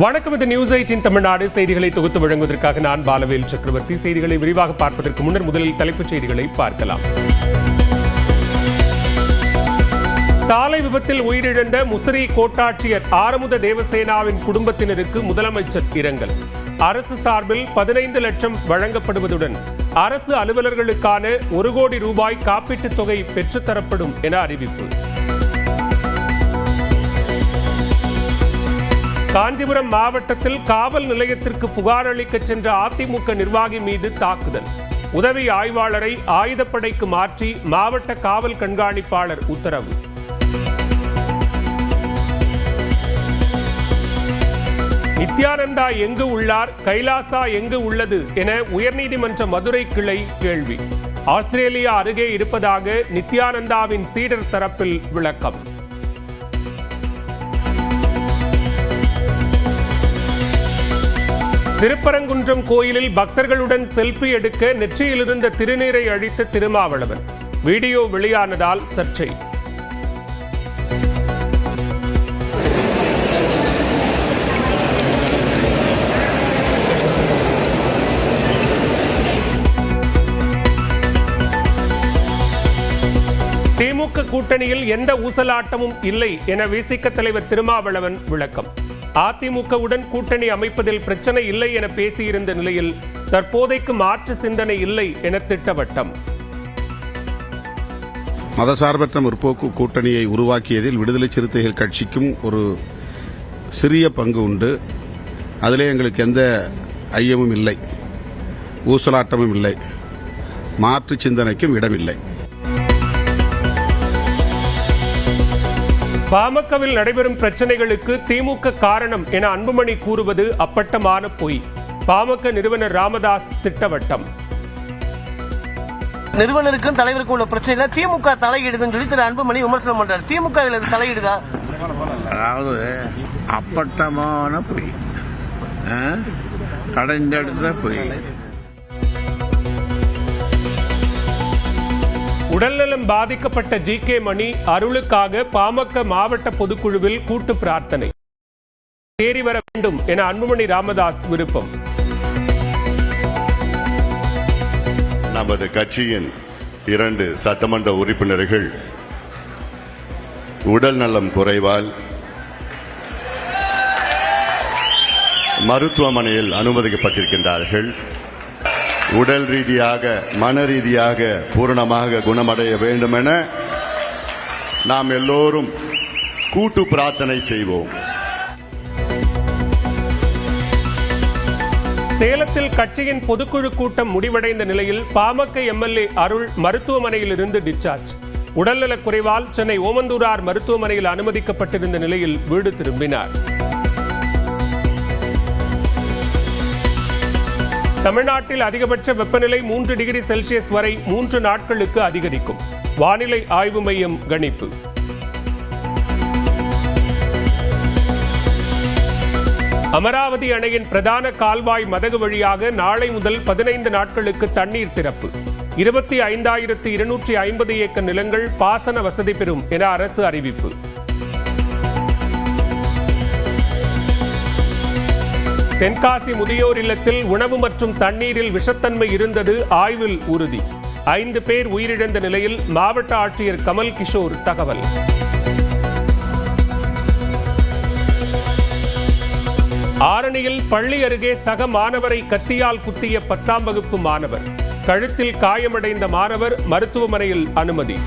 வணக்கம். இது நியூஸ் 18 தமிழ்நாடு செய்திகளை தொகுத்து வழங்குவதற்காக நான் பாலவேல் சக்கரவர்த்தி. செய்திகளை விரிவாக பார்ப்பதற்கு முன்னர் முதலில் தலைப்புச் செய்திகளை பார்க்கலாம். சாலை விபத்தில் உயிரிழந்த முசிறி கோட்டாட்சியர் ஆறுமுக தேவசேனாவின் குடும்பத்தினருக்கு முதலமைச்சர் இரங்கல். அரசு சார்பில் 15 லட்சம் வழங்கப்படுவதுடன் அரசு அலுவலர்களுக்கான 1 கோடி ரூபாய் காப்பீட்டுத் தொகை பெற்றுத்தரப்படும் என அறிவிப்பு. காஞ்சிபுரம் மாவட்டத்தில் காவல் நிலையத்திற்கு புகார் அளிக்க சென்ற அதிமுக நிர்வாகி மீது தாக்குதல். உதவி ஆய்வாளரை ஆயுதப்படைக்கு மாற்றி மாவட்ட காவல் கண்காணிப்பாளர் உத்தரவு. நித்யானந்தா எங்கு உள்ளார், கைலாசா எங்கு உள்ளது என உயர்நீதிமன்ற மதுரை கிளை கேள்வி. ஆஸ்திரேலியா அருகே இருப்பதாக நித்யானந்தாவின் சீடர் தரப்பில் விளக்கம். திருப்பரங்குன்றம் கோயிலில் பக்தர்களுடன் செல்ஃபி எடுக்க நெற்றியில் இருந்த திருநீரை அழித்த திருமாவளவன். வீடியோ வெளியானதால் சர்ச்சை. திமுக கூட்டணியில் எந்த ஊசலாட்டமும் இல்லை என விசிக தலைவர் திருமாவளவன் விளக்கம். அதிமுகவுடன் கூட்டணி அமைப்பதில் பிரச்சனை இல்லை என பேசியிருந்த நிலையில் தற்போதைக்கு மாற்று சிந்தனை இல்லை என திட்டவட்டம். மதசார்பற்ற முற்போக்கு கூட்டணியை உருவாக்கியதில் விடுதலை சிறுத்தைகள் கட்சிக்கும் ஒரு சிறிய பங்கு உண்டு. அதிலே எங்களுக்கு எந்த ஐயமும் இல்லை, ஊசலாட்டமும் இல்லை, மாற்று சிந்தனைக்கும் இடமில்லை. பாமகவில் நடைபெறும் பிரச்சனைகளுக்கு திமுக காரணம் என அன்புமணி கூறுவது அப்பட்டமான பொய். பாமக நிறுவனர் ராமதாஸ் திட்டவட்டம். நிறுவனருக்கும் தலைவருக்கும் உள்ள பிரச்சனையில திமுக தலையிடுதுன்னு சொல்லி திரு அன்புமணி விமர்சனம் பண்றாரு. திமுக இதுல தலையிடுதா? அதாவது அப்பட்டமான பொய், கடைந்தெடுத்த பொய். உடல்நலம் பாதிக்கப்பட்ட ஜி.கே. மணி அருளுக்காக பாமக மாவட்ட பொதுக்குழுவில் கூட்டு பிரார்த்தனை. தேறி வர வேண்டும் என அன்புமணி ராமதாஸ் விருப்பம். நமது கட்சியின் 2 சட்டமன்ற உறுப்பினர்கள் உடல் நலம் குறைவால் மருத்துவமனையில் அனுமதிக்கப்பட்டிருக்கின்றார்கள். உடல் ரீதியாக மன ரீதியாக பூரணமாக குணமடைய வேண்டும் என நாம் எல்லோரும் கூட்டு பிரார்த்தனை செய்வோம். சேலத்தில் கட்சியின் பொதுக்குழு கூட்டம் முடிவடைந்த நிலையில் பாமக எம்எல்ஏ அருள் மருத்துவமனையில் இருந்து டிஸ்சார்ஜ். உடல்நலக் குறைவால் சென்னை ஓமந்தூரார் மருத்துவமனையில் அனுமதிக்கப்பட்டிருந்த நிலையில் வீடு திரும்பினார். தமிழ்நாட்டில் அதிகபட்ச வெப்பநிலை 3 டிகிரி செல்சியஸ் வரை 3 நாட்களுக்கு அதிகரிக்கும். வானிலை ஆய்வு மையம் கணிப்பு. அமராவதி அணையின் பிரதான கால்வாய் மதகு வழியாக நாளை முதல் 15 நாட்களுக்கு தண்ணீர் திறப்பு. 25,250 ஏக்கர் நிலங்கள் பாசன வசதி பெறும் என அரசு அறிவிப்பு. தென்காசி முதியோர் இல்லத்தில் உணவு மற்றும் தண்ணீரில் விஷத்தன்மை இருந்தது ஆய்வில் உறுதி. 5 பேர் உயிரிழந்த நிலையில் மாவட்ட ஆட்சியர் கமல் கிஷோர் தகவல். ஆரணியில் பள்ளி அருகே சக மாணவரை கத்தியால் குத்திய 10ஆம் வகுப்பு மாணவர். கழுத்தில் காயமடைந்த மாணவர் மருத்துவமனையில் அனுமதி.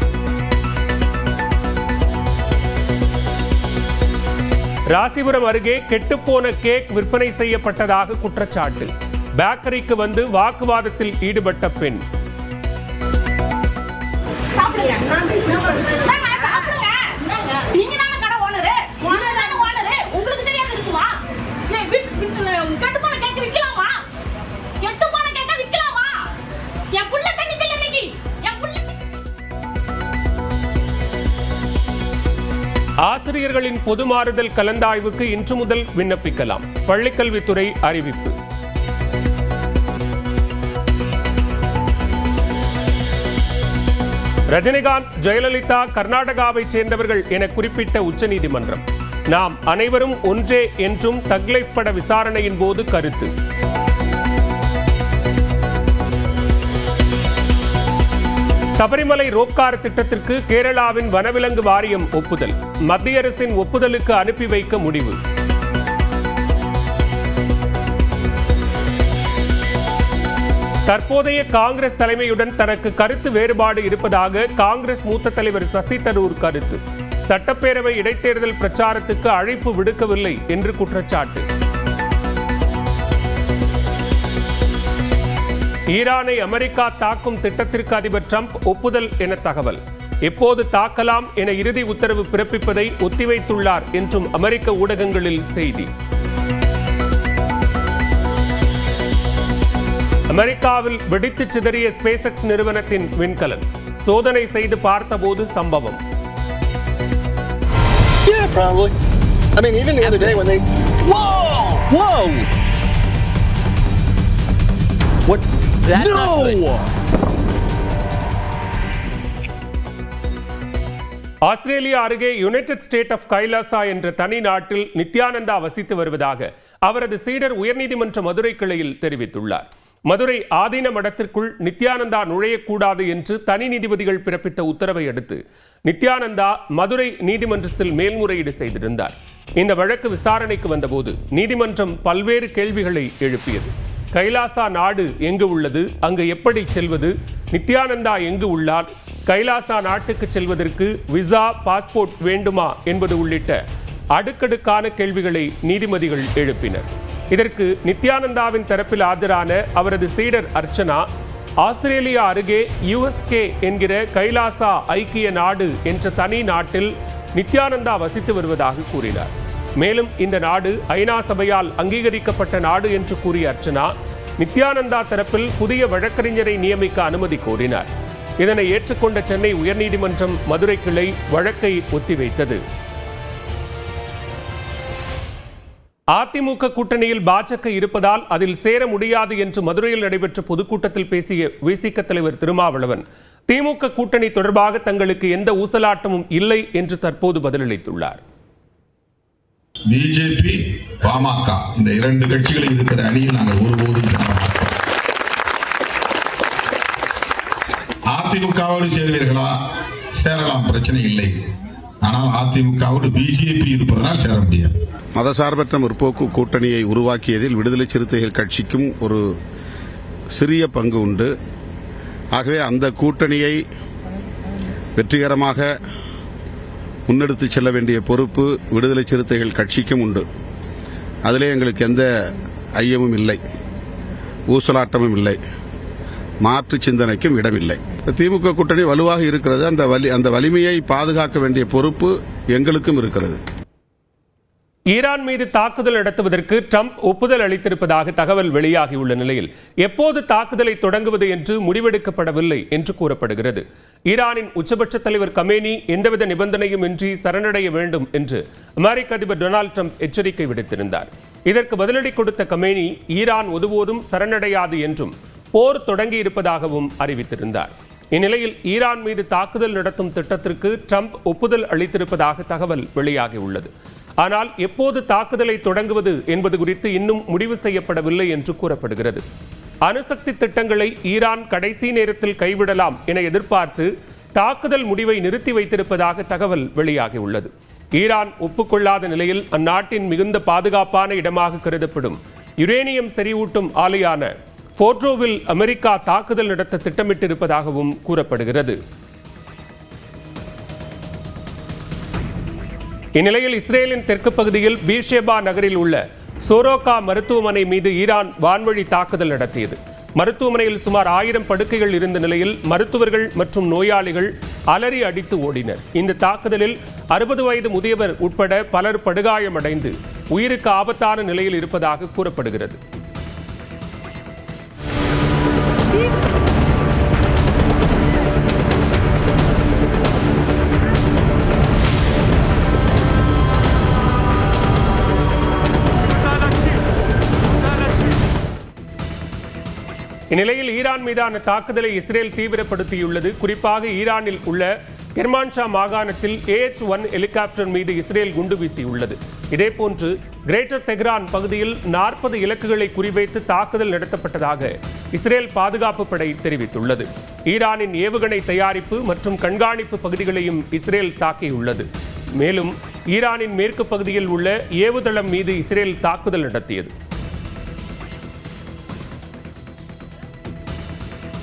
ராசிபுரம் அருகே கெட்டுப்போன கேக் விற்பனை செய்யப்பட்டதாக குற்றச்சாட்டு. பேக்கரிக்கு வந்து வாக்குவாதத்தில் ஈடுபட்ட பெண். ஆசிரியர்களின் பொது மாறுதல் கலந்தாய்வுக்கு இன்று முதல் விண்ணப்பிக்கலாம். பள்ளிக்கல்வித்துறை அறிவிப்பு. ரஜினிகாந்த், ஜெயலலிதா கர்நாடகாவை சேர்ந்தவர்கள் என குறிப்பிட்ட உச்சநீதிமன்றம். நாம் அனைவரும் ஒன்றே என்றும் தக்லைஃப் பட விசாரணையின் போது கருத்து. சபரிமலை ரோப்கார் திட்டத்திற்கு கேரளாவின் வனவிலங்கு வாரியம் ஒப்புதல். மத்திய அரசின் ஒப்புதலுக்கு அனுப்பி வைக்க முடிவு. தற்போதைய காங்கிரஸ் தலைமையுடன் தனக்கு கருத்து வேறுபாடு இருப்பதாக காங்கிரஸ் மூத்த தலைவர் சசி தரூர் கருத்து. சட்டப்பேரவை இடைத்தேர்தல் பிரச்சாரத்துக்கு அழைப்பு விடுக்கவில்லை என்று குற்றச்சாட்டு. ஈரானை அமெரிக்கா தாக்கும் திட்டத்திற்கு அதிபர் டிரம்ப் ஒப்புதல் என தகவல். எப்போது தாக்கலாம் என இறுதி உத்தரவு பிறப்பிப்பதை ஒத்திவைத்துள்ளார் என்றும் அமெரிக்க ஊடகங்களில் செய்தி. அமெரிக்காவில் வெடித்து சிதறிய ஸ்பேஸ்எக்ஸ் நிறுவனத்தின் விண்கலன் சோதனை செய்து பார்த்தபோது சம்பவம். Yeah, probably. I mean, even the other day when they... Whoa! What? No! Australia அருகே யுனைடெட் ஸ்டேட் ஆஃப் கைலாசா என்ற தனி நாட்டில் நித்யானந்தா வசித்து வருவதாக அவரது சீடர் உயர்நீதிமன்ற மதுரை கிளையில் தெரிவித்துள்ளார். மதுரை ஆதீன மடத்திற்குள் நித்யானந்தா நுழையக்கூடாது என்று தனி நீதிபதிகள் பிறப்பித்த உத்தரவை அடுத்து நித்யானந்தா மதுரை நீதிமன்றத்தில் மேல்முறையீடு செய்திருந்தார். இந்த வழக்கு விசாரணைக்கு வந்தபோது நீதிமன்றம் பல்வேறு கேள்விகளை எழுப்பியது. கைலாசா நாடு எங்கு உள்ளது, அங்கு எப்படி செல்வது, நித்யானந்தா எங்கு உள்ளார், கைலாசா நாட்டுக்கு செல்வதற்கு விசா பாஸ்போர்ட் வேண்டுமா என்பது உள்ளிட்ட அடுக்கடுக்கான கேள்விகளை நீதிபதிகள் எழுப்பினர். இதற்கு நித்யானந்தாவின் தரப்பில் ஆஜரான அவரது சீடர் அர்ச்சனா ஆஸ்திரேலியா அருகே யுஎஸ்கே என்கிற கைலாசா ஐக்கிய நாடு என்ற தனி நாட்டில் நித்யானந்தா வசித்து வருவதாக கூறினார். மேலும் இந்த நாடு ஐநா சபையால் அங்கீகரிக்கப்பட்ட நாடு என்று கூறிய அர்ச்சனா நித்யானந்தா தரப்பில் புதிய வழக்கறிஞரை நியமிக்க அனுமதி கோரினார். இதனை ஏற்றுக்கொண்ட சென்னை உயர்நீதிமன்றம் மதுரை கிளை வழக்கை ஒத்திவைத்தது. அதிமுக கூட்டணியில் பாஜக இருப்பதால் அதில் சேர முடியாது என்று மதுரையில் நடைபெற்ற பொதுக்கூட்டத்தில் பேசிய விசிக தலைவர் திருமாவளவன் திமுக கூட்டணி தொடர்பாக தங்களுக்கு எந்த ஊசலாட்டமும் இல்லை என்று தற்போது பதிலளித்துள்ளார். பிஜேபி, பாமக இந்த இரண்டு கட்சிகளில் இருக்கிற அணியில் நாங்கள் ஒருபோதும் அதிமுகவோடு சேர்வீர்களா? சேரலாம், பிரச்சனை இல்லை. ஆனால் அதிமுகவோடு பிஜேபி இருப்பதனால் சேர முடியாது. மதசார்பற்ற முற்போக்கு கூட்டணியை உருவாக்கியதில் விடுதலை சிறுத்தைகள் கட்சிக்கும் ஒரு சிறிய பங்கு உண்டு. ஆகவே அந்த கூட்டணியை வெற்றிகரமாக முன்னெடுத்து செல்ல வேண்டிய பொறுப்பு விடுதலை சிறுத்தைகள் கட்சிக்கும் உண்டு. அதிலே எங்களுக்கு எந்த ஐயமும் இல்லை, ஊசலாட்டமும் இல்லை, மாற்று சிந்தனைக்கும் இடமில்லை. திமுக கூட்டணி வலுவாக இருக்கிறது. அந்த வலிமையை பாதுகாக்க வேண்டிய பொறுப்பு எங்களுக்கும் இருக்கிறது. ஈரான் மீது தாக்குதல் நடத்துவதற்கு ட்ரம்ப் ஒப்புதல் அளித்திருப்பதாக தகவல் வெளியாகியுள்ள நிலையில் எப்போது தாக்குதலை தொடங்குவது என்று முடிவெடுக்கப்படவில்லை என்று கூறப்படுகிறது. ஈரானின் உச்சபட்ச தலைவர் கமேனி எந்தவித நிபந்தனையும் இன்றி சரணடைய வேண்டும் என்று அமெரிக்க அதிபர் டொனால்டு ட்ரம்ப் எச்சரிக்கை விடுத்திருந்தார். இதற்கு பதிலடி கொடுத்த கமேனி ஈரான் ஒருபோதும் சரணடையாது என்றும் போர் தொடங்கி இருப்பதாகவும் அறிவித்திருந்தார். இந்நிலையில் ஈரான் மீது தாக்குதல் நடத்தும் திட்டத்திற்கு ட்ரம்ப் ஒப்புதல் அளித்திருப்பதாக தகவல் வெளியாகியுள்ளது. ஆனால் எப்போது தாக்குதலை தொடங்குவது என்பது குறித்து இன்னும் முடிவு செய்யப்படவில்லை என்று கூறப்படுகிறது. அணுசக்தி திட்டங்களை ஈரான் கடைசி நேரத்தில் கைவிடலாம் என எதிர்பார்த்து தாக்குதல் முடிவை நிறுத்தி வைத்திருப்பதாக தகவல் வெளியாகியுள்ளது. ஈரான் ஒப்புக்கொள்ளாத நிலையில் அந்நாட்டின் மிகுந்த பாதுகாப்பான இடமாக கருதப்படும் யுரேனியம் செறிவூட்டும் ஆலையான போர்ட்ரோவில் அமெரிக்கா தாக்குதல் நடத்த திட்டமிட்டிருப்பதாகவும் கூறப்படுகிறது. இந்நிலையில் இஸ்ரேலின் தெற்கு பகுதியில் பீர்ஷேபா நகரில் உள்ள சோரோகா மருத்துவமனை மீது ஈரான் வான்வழி தாக்குதல் நடத்தியது. மருத்துவமனையில் சுமார் 1000 படுக்கைகள் இருந்த நிலையில் மருத்துவர்கள் மற்றும் நோயாளிகள் அலறி அடித்து ஓடினர். இந்த தாக்குதலில் 60 வயது முதியவர் உட்பட பலர் படுகாயமடைந்து உயிருக்கு ஆபத்தான நிலையில் இருப்பதாக கூறப்படுகிறது. இந்நிலையில் ஈரான் மீதான தாக்குதலை இஸ்ரேல் தீவிரப்படுத்தியுள்ளது. குறிப்பாக ஈரானில் உள்ள கெர்மான்ஷா மாகாணத்தில் AH-1 ஹெலிகாப்டர் மீது இஸ்ரேல் குண்டு வீசியுள்ளது. இதேபோன்று கிரேட்டர் தெஹ்ரான் பகுதியில் 40 இலக்குகளை குறிவைத்து தாக்குதல் நடத்தப்பட்டதாக இஸ்ரேல் பாதுகாப்பு படை தெரிவித்துள்ளது. ஈரானின் ஏவுகணை தயாரிப்பு மற்றும் கண்காணிப்பு பகுதிகளையும் இஸ்ரேல் தாக்கியுள்ளது. மேலும் ஈரானின் மேற்கு பகுதியில் உள்ள ஏவுதளம் மீது இஸ்ரேல் தாக்குதல் நடத்தியது.